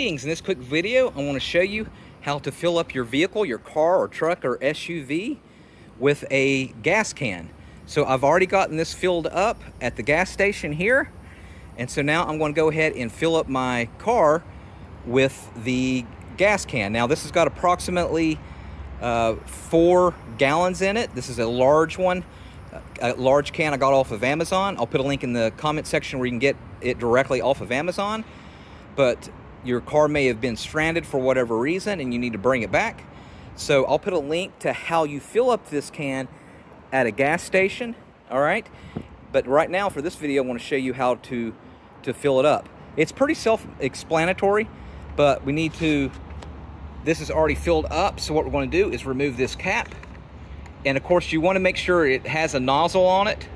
In this quick video, I want to show you how to fill up your vehicle, your car or truck or SUV with a gas can. So I've already gotten this filled up at the gas station here. And so now I'm going to go ahead and fill up my car with the gas can. Now this has got approximately 4 gallons in it. This is a large one, a large can I got off of Amazon. I'll put a link in the comment section where you can get it directly off of Amazon. But your car may have been stranded for whatever reason and you need to bring it back. So I'll put a link to how you fill up this can at a gas station, all right? But right now for this video, I want to show you how to fill it up. It's pretty self-explanatory, but we need to, this is already filled up, so what we're going to do is remove this cap. And of course you want to make sure it has a nozzle on it.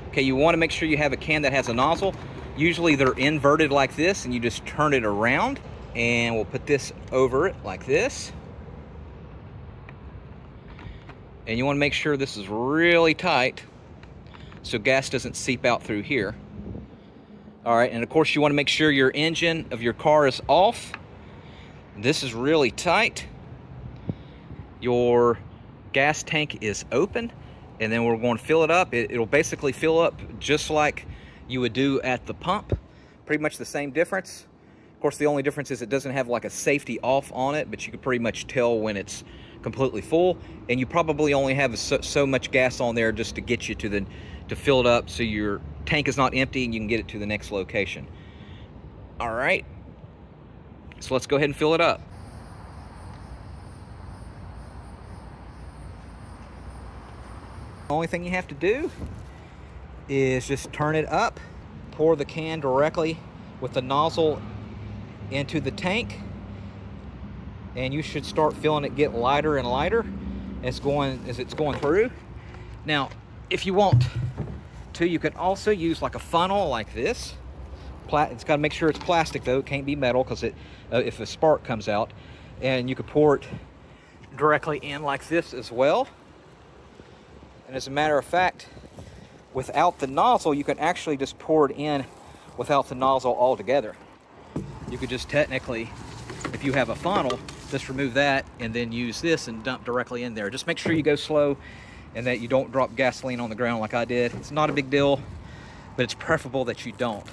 Okay, you want to make sure you have a can that has a nozzle. Usually they're inverted like this, and you just turn it around, and we'll put this over it like this. And you want to make sure this is really tight so gas doesn't seep out through here. All right, and of course you want to make sure your engine of your car is off. This is really tight. Your gas tank is open, and then we're going to fill it up. It'll basically fill up just like you would do at the pump. Pretty much the same difference. Of course, the only difference is it doesn't have like a safety off on it, but you can pretty much tell when it's completely full. And you probably only have so much gas on there just to get you to fill it up so your tank is not empty and you can get it to the next location. All right, so let's go ahead and fill it up. The only thing you have to do is just turn it up, pour the can directly with the nozzle into the tank, and you should start feeling it get lighter and lighter as it's going through. Now, if you want to, you can also use like a funnel like this. It's got to make sure it's plastic though, it can't be metal, because if a spark comes out, and you could pour it directly in like this as well. And as a matter of fact, without the nozzle, you can actually just pour it in without the nozzle altogether. You could just technically, if you have a funnel, just remove that and then use this and dump directly in there. Just make sure you go slow and that you don't drop gasoline on the ground like I did. It's not a big deal, but it's preferable that you don't.